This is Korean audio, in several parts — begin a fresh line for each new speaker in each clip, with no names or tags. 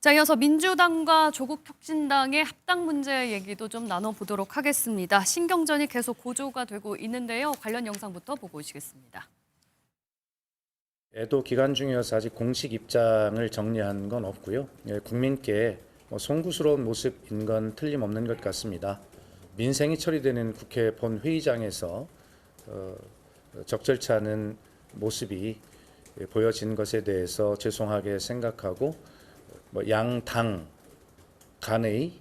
자, 이어서 민주당과 조국혁신당의 합당 문제 얘기도 좀 나눠보도록 하겠습니다. 신경전이 계속 고조가 되고 있는데요. 관련 영상부터 보고 오시겠습니다.
애도 기간 중이어서 아직 공식 입장을 정리한 건 없고요. 국민께 송구스러운 모습인 건 틀림없는 것 같습니다. 민생이 처리되는 국회 본회의장에서 적절치 않은 모습이 보여진 것에 대해서 죄송하게 생각하고 양당 간의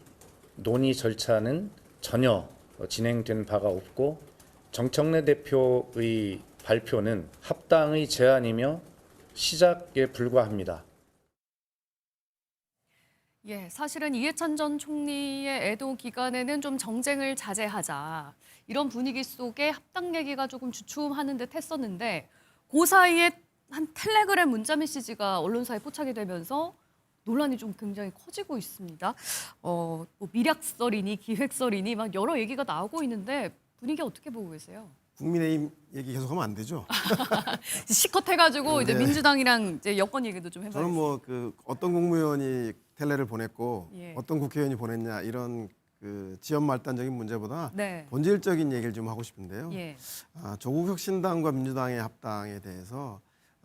논의 절차는 전혀 진행된 바가 없고 정청래 대표의 발표는 합당의 제안이며 시작에 불과합니다.
예, 사실은 이해찬 전 총리의 애도 기간에는 좀 정쟁을 자제하자 이런 분위기 속에 합당 얘기가 조금 주춤하는 듯 했었는데 그 사이에 한 텔레그램 문자 메시지가 언론사에 포착이 되면서 논란이 좀 굉장히 커지고 있습니다. 뭐 미략설이니 기획설이니 막 여러 얘기가 나오고 있는데 분위기 어떻게 보고 계세요?
국민의힘 얘기 계속하면 안 되죠.
시컷 해가지고
네.
이제 민주당이랑 이제 여권 얘기도 좀 해봐야겠어요.
저는 뭐 어떤 국무위원이 텔레를 보냈고
예.
어떤 국회의원이 보냈냐 이런 지연 말단적인 문제보다
네.
본질적인 얘기를 좀 하고 싶은데요.
예.
조국혁신당과 민주당의 합당에 대해서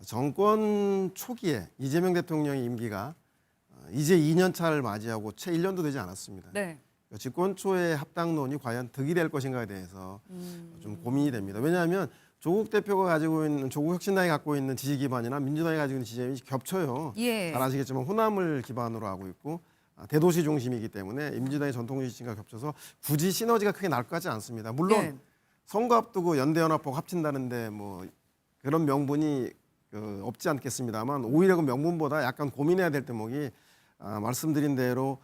정권 초기에 이재명 대통령의 임기가 이제 2년 차를 맞이하고 채 1년도 되지 않았습니다.
네.
집권 초의 합당론이 과연 득이 될 것인가에 대해서 좀 고민이 됩니다. 왜냐하면 조국 대표가 가지고 있는 조국 혁신당이 갖고 있는 지지 기반이나 민주당이 가지고 있는 지지점이 겹쳐요.
예.
잘 아시겠지만 호남을 기반으로 하고 있고 대도시 중심이기 때문에 민주당의 전통 지지층과 겹쳐서 굳이 시너지가 크게 날 것 같지 않습니다. 물론
예.
선거 앞두고 연대연합하고 합친다는데 뭐 그런 명분이 없지 않겠습니다만 오히려 그 명분보다 약간 고민해야 될 대목이 말씀드린 대로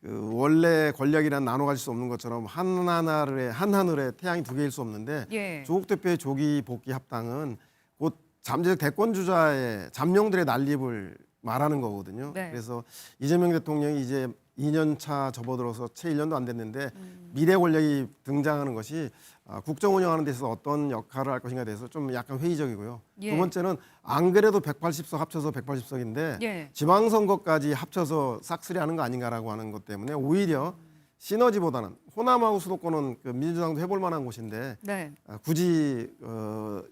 원래 권력이란 나눠 가질 수 없는 것처럼 한 하늘에 태양이 두 개일 수 없는데
예.
조국 대표의 조기 복귀 합당은 곧 잠재적 대권 주자의 잠룡들의 난립을 말하는 거거든요.
네.
그래서 이재명 대통령이 이제 2년 차 접어들어서 채 1년도 안 됐는데 미래 권력이 등장하는 것이 국정 운영하는 데 있어서 어떤 역할을 할 것인가에 대해서 좀 약간 회의적이고요.
예.
두 번째는 안 그래도 180석 합쳐서 180석인데
예.
지방선거까지 합쳐서 싹쓸이 하는 거 아닌가라고 하는 것 때문에 오히려 시너지보다는 호남하고 수도권은 민주당도 해볼 만한 곳인데
네.
굳이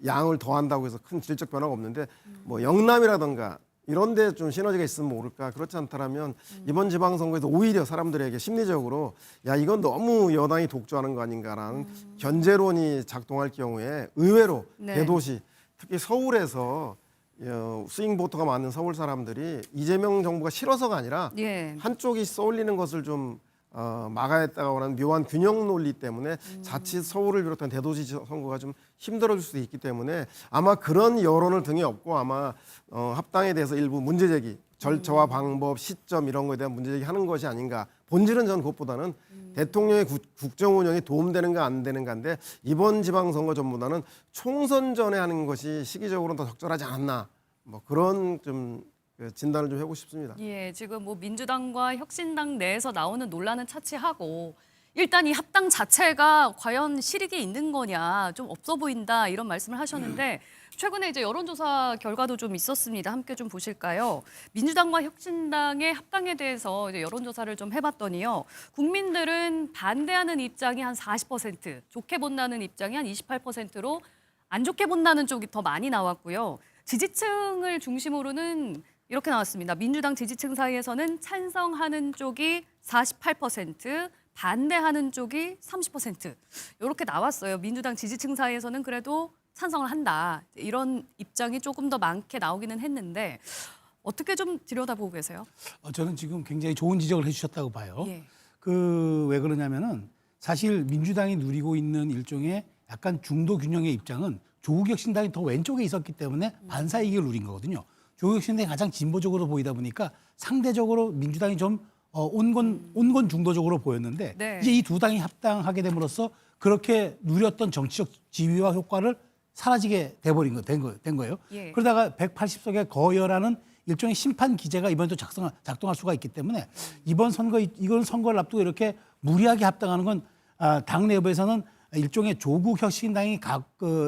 양을 더한다고 해서 큰 질적 변화가 없는데 뭐 영남이라든가 이런 데 좀 시너지가 있으면 모를까. 그렇지 않다면 이번 지방선거에서 오히려 사람들에게 심리적으로 야 이건 너무 여당이 독주하는 거 아닌가라는 견제론이 작동할 경우에 의외로
네.
대도시 특히 서울에서 스윙 보터가 많은 서울 사람들이 이재명 정부가 싫어서가 아니라
예.
한쪽이 쏘올리는 것을 좀 막아야겠다고 하는 묘한 균형 논리 때문에 자칫 서울을 비롯한 대도시 선거가 좀 힘들어질 수도 있기 때문에 아마 그런 여론을 등에 업고 아마 합당에 대해서 일부 문제 제기, 절차와 방법, 시점 이런 거에 대한 문제 제기하는 것이 아닌가. 본질은 저는 그것보다는 대통령의 국정 운영에 도움되는가 안 되는가인데 이번 지방선거 전보다는 총선 전에 하는 것이 시기적으로는 더 적절하지 않나. 뭐 그런 좀 진단을 좀 해보고 싶습니다.
예, 지금 뭐 민주당과 혁신당 내에서 나오는 논란은 차치하고 일단 이 합당 자체가 과연 실익이 있는 거냐 좀 없어 보인다 이런 말씀을 하셨는데 최근에 이제 여론조사 결과도 좀 있었습니다. 함께 좀 보실까요? 민주당과 혁신당의 합당에 대해서 이제 여론조사를 좀 해봤더니요. 국민들은 반대하는 입장이 한 40%, 좋게 본다는 입장이 한 28%로 안 좋게 본다는 쪽이 더 많이 나왔고요. 지지층을 중심으로는 이렇게 나왔습니다. 민주당 지지층 사이에서는 찬성하는 쪽이 48%, 반대하는 쪽이 30% 이렇게 나왔어요. 민주당 지지층 사이에서는 그래도 찬성을 한다. 이런 입장이 조금 더 많게 나오기는 했는데 어떻게 좀 들여다보고 계세요?
저는 지금 굉장히 좋은 지적을 해주셨다고 봐요.
예.
왜 그러냐면은 사실 민주당이 누리고 있는 일종의 약간 중도 균형의 입장은 조국혁신당이 더 왼쪽에 있었기 때문에 반사 이익을 누린 거거든요. 조국혁신당이 가장 진보적으로 보이다 보니까 상대적으로 민주당이 좀 온건 중도적으로 보였는데
네.
이제 이 두 당이 합당하게 됨으로써 그렇게 누렸던 정치적 지위와 효과를 사라지게 된 거예요.
예.
그러다가 180석에 거열하는 일종의 심판 기제가 이번에도 작동할 수가 있기 때문에 이번 이건 선거를 앞두고 이렇게 무리하게 합당하는 건 당 내부에서는 일종의 조국 혁신당이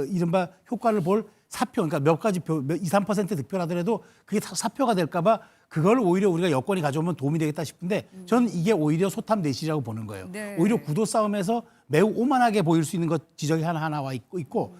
이른바 효과를 볼 사표, 그러니까 몇 가지 표, 2, 3% 득표를 하더라도 그게 사표가 될까 봐 그걸 오히려 우리가 여권이 가져오면 도움이 되겠다 싶은데 저는 이게 오히려 소탐 내실이라고 보는 거예요.
네.
오히려 구도 싸움에서 매우 오만하게 보일 수 있는 것 지적이 하나와 있고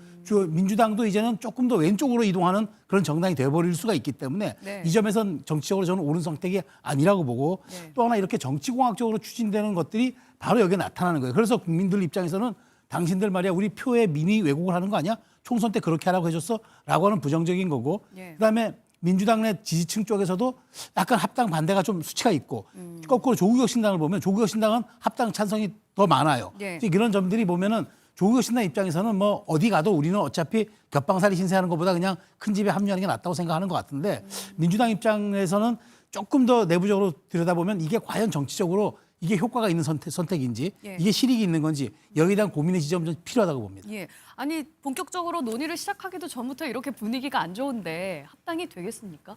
민주당도 이제는 조금 더 왼쪽으로 이동하는 그런 정당이 되어버릴 수가 있기 때문에
네.
이 점에선 정치적으로 저는 옳은 선택이 아니라고 보고
네.
또 하나 이렇게 정치공학적으로 추진되는 것들이 바로 여기에 나타나는 거예요. 그래서 국민들 입장에서는 당신들 말이야 우리 표에 민의 왜곡을 하는 거 아니야? 총선 때 그렇게 하라고 해줬어? 라고 하는 부정적인 거고
예.
그다음에 민주당 내 지지층 쪽에서도 약간 합당 반대가 좀 수치가 있고 거꾸로 조국혁신당을 보면 조국혁신당은 합당 찬성이 더 많아요.
예.
이런 점들이 보면은 조국혁신당 입장에서는 뭐 어디 가도 우리는 어차피 겹방살이 신세하는 것보다 그냥 큰 집에 합류하는 게 낫다고 생각하는 것 같은데 민주당 입장에서는 조금 더 내부적으로 들여다보면 이게 과연 정치적으로 이게 효과가 있는 선택인지
예.
이게 실익이 있는 건지 여기에 대한 고민의 지점은 좀 필요하다고 봅니다.
예. 아니 본격적으로 논의를 시작하기도 전부터 이렇게 분위기가 안 좋은데 합당이 되겠습니까?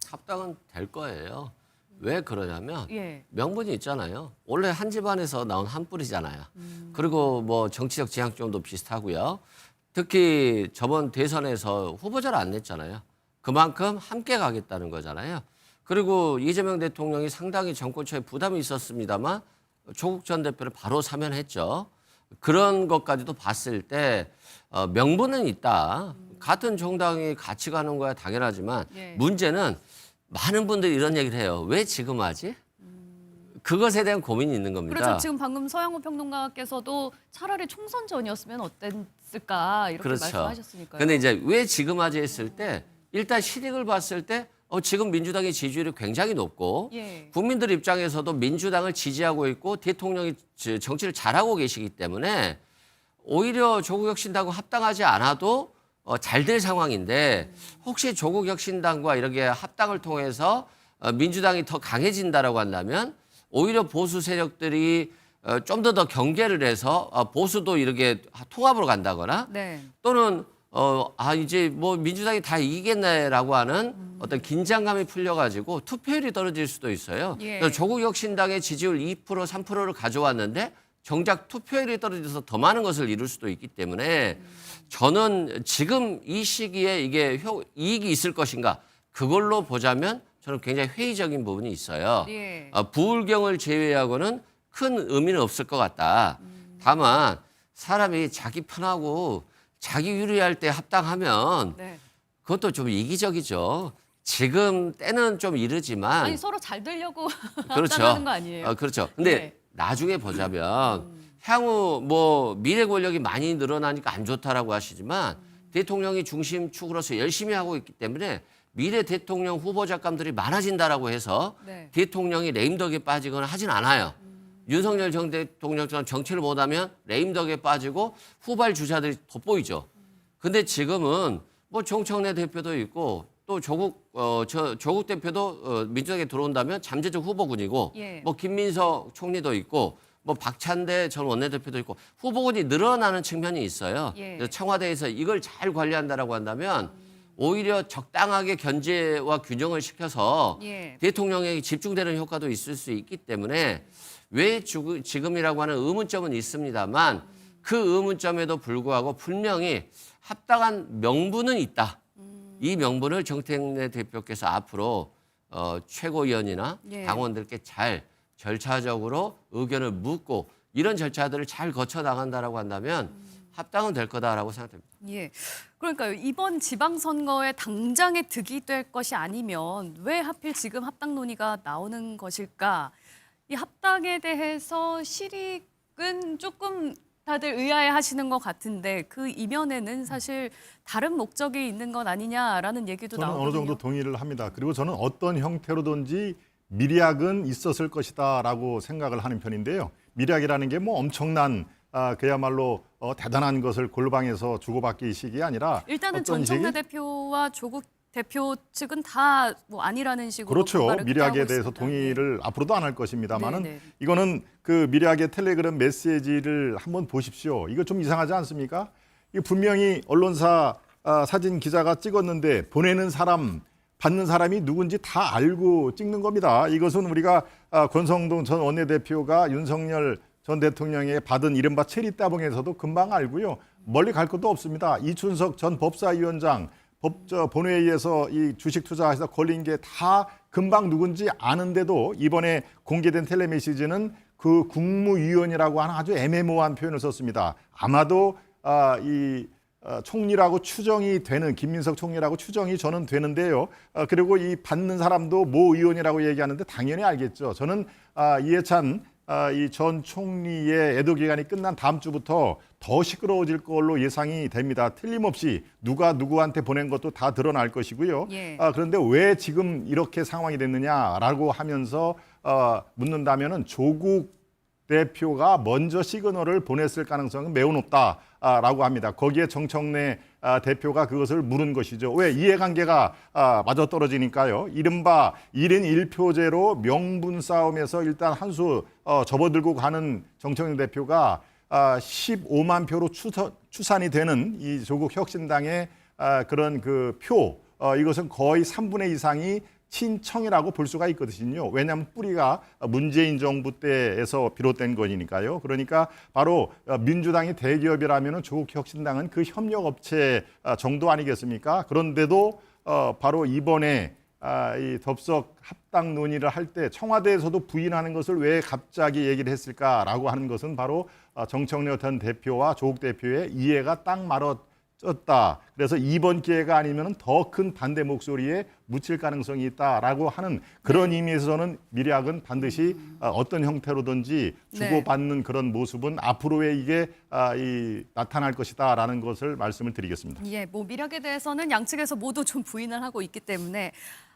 합당은 될 거예요. 왜 그러냐면
예.
명분이 있잖아요. 원래 한 집안에서 나온 한 뿌리잖아요. 그리고 뭐 정치적 지향점도 비슷하고요. 특히 저번 대선에서 후보자를 안 냈잖아요. 그만큼 함께 가겠다는 거잖아요. 그리고 이재명 대통령이 상당히 정권초에 부담이 있었습니다만 조국 전 대표를 바로 사면했죠. 그런 것까지도 봤을 때 명분은 있다. 같은 정당이 같이 가는 거야 당연하지만
예.
문제는 많은 분들이 이런 얘기를 해요. 왜 지금 하지? 그것에 대한 고민이 있는 겁니다.
그렇죠. 지금 방금 서영호 평론가께서도 차라리 총선 전이었으면 어땠을까 이렇게
그렇죠.
말씀하셨으니까요.
근데 이제 왜 지금 하지 했을 때 일단 실익을 봤을 때 지금 민주당의 지지율이 굉장히 높고
예.
국민들 입장에서도 민주당을 지지하고 있고 대통령이 정치를 잘하고 계시기 때문에 오히려 조국혁신당과 합당하지 않아도 잘 될 상황인데 혹시 조국혁신당과 이렇게 합당을 통해서 민주당이 더 강해진다라고 한다면 오히려 보수 세력들이 좀 더 경계를 해서 보수도 이렇게 통합으로 간다거나
네.
또는 이제 뭐 민주당이 다 이기겠네라고 하는 어떤 긴장감이 풀려가지고 투표율이 떨어질 수도 있어요.
예.
그래서 조국혁신당의 지지율 2% 3%를 가져왔는데 정작 투표율이 떨어져서 더 많은 것을 이룰 수도 있기 때문에 저는 지금 이 시기에 이게 이익이 있을 것인가 그걸로 보자면 저는 굉장히 회의적인 부분이 있어요.
예.
부울경을 제외하고는 큰 의미는 없을 것 같다. 다만 사람이 자기 편하고 자기 유리할 때 합당하면
네.
그것도 좀 이기적이죠. 지금 때는 좀 이르지만
아니 서로 잘 되려고
그렇죠.
합당하는 거 아니에요?
그렇죠. 근데
네.
나중에 보자면 향후 뭐 미래 권력이 많이 늘어나니까 안 좋다라고 하시지만 대통령이 중심축으로서 열심히 하고 있기 때문에 미래 대통령 후보 작감들이 많아진다라고 해서
네.
대통령이 레임덕에 빠지거나 하진 않아요. 윤석열 전 대통령처럼 정치를 못하면 레임덕에 빠지고 후발 주자들이 돋보이죠. 근데 지금은 뭐 정청래 대표도 있고 또 조국 대표도 민주당에 들어온다면 잠재적 후보군이고
예.
뭐 김민석 총리도 있고 뭐 박찬대 전 원내대표도 있고 후보군이 늘어나는 측면이 있어요.
예.
그래서 청와대에서 이걸 잘 관리한다라고 한다면 오히려 적당하게 견제와 균형을 시켜서
예.
대통령에게 집중되는 효과도 있을 수 있기 때문에 왜 지금이라고 하는 의문점은 있습니다만 그 의문점에도 불구하고 분명히 합당한 명분은 있다. 이 명분을 정택래 대표께서 앞으로 최고위원이나
예.
당원들께 잘 절차적으로 의견을 묻고 이런 절차들을 잘 거쳐 나간다라고 한다면 합당은 될 거다라고 생각됩니다.
예. 그러니까요. 이번 지방선거에 당장에 득이 될 것이 아니면 왜 하필 지금 합당 논의가 나오는 것일까? 이 합당에 대해서 실익은 조금 다들 의아해하시는 것 같은데 그 이면에는 사실 다른 목적이 있는 것 아니냐라는 얘기도
저는
나오거든요.
어느 정도 동의를 합니다. 그리고 저는 어떤 형태로든지 미략은 있었을 것이다라고 생각을 하는 편인데요. 미략이라는 게 뭐 엄청난 그야말로 대단한 것을 골방에서 주고받기식이 아니라
일단은
어떤
정청래
식이
대표와 조국 대표 측은 다 뭐 아니라는 식으로
그렇죠.
반발을
미략에
하고
대해서
있습니다.
동의를 앞으로도 안 할 것입니다만은
네네.
이거는 그 미략의 텔레그램 메시지를 한번 보십시오. 이거 좀 이상하지 않습니까? 이 분명히 언론사 사진 기자가 찍었는데 보내는 사람 받는 사람이 누군지 다 알고 찍는 겁니다. 이것은 우리가 권성동 전 원내대표가 윤석열 전 대통령에 받은 이른바 체리 따봉에서도 금방 알고요. 멀리 갈 것도 없습니다. 이춘석 전 법사위원장 본회의에서 이 주식 투자해서 걸린 게 다 금방 누군지 아는데도 이번에 공개된 텔레메시지는 그 국무위원이라고 하는 아주 애매모호한 표현을 썼습니다. 아마도 총리라고 추정이 되는 김민석 총리라고 추정이 저는 되는데요. 그리고 이 받는 사람도 모 의원이라고 얘기하는데 당연히 알겠죠. 저는 이해찬 이 전 총리의 애도 기간이 끝난 다음 주부터 더 시끄러워질 걸로 예상이 됩니다. 틀림없이 누가 누구한테 보낸 것도 다 드러날 것이고요.
예.
그런데 왜 지금 이렇게 상황이 됐느냐라고 하면서 묻는다면은 조국 대표가 먼저 시그널을 보냈을 가능성은 매우 높다라고 합니다. 거기에 정청래 대표가 그것을 물은 것이죠. 왜? 이해관계가 맞아떨어지니까요. 이른바 1인 1표제로 명분 싸움에서 일단 한 수 접어들고 가는 정청래 대표가 15만 표로 추산이 되는 이 조국 혁신당의 그런 그 표, 이것은 거의 3분의 2 이상이 친청이라고 볼 수가 있거든요. 왜냐하면 뿌리가 문재인 정부 때에서 비롯된 거니까요. 그러니까 바로 민주당이 대기업이라면 조국 혁신당은 그 협력업체 정도 아니겠습니까? 그런데도 바로 이번에 이 덥석 합당 논의를 할 때 청와대에서도 부인하는 것을 왜 갑자기 얘기를 했을까라고 하는 것은 바로 정청래 전 대표와 조국 대표의 이해가 딱 맞았다. 그래서 이번 기회가 아니면 더 큰 반대 목소리에 묻힐 가능성이 있다라고 하는 그런 의미에서는 미래학은 반드시 어떤 형태로든지 주고받는 그런 모습은 앞으로의 이게 나타날 것이다라는 것을 말씀을 드리겠습니다.
예, 뭐 미락에 대해서는 양측에서 모두 좀 부인을 하고 있기 때문에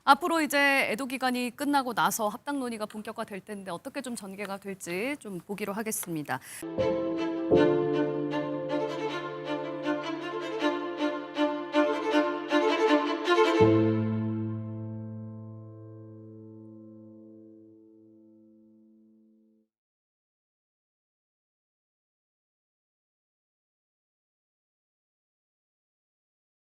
앞으로 이제 애도 기간이 끝나고 나서 합당 논의가 본격화될 텐데 어떻게 좀 전개가 될지 좀 보기로 하겠습니다.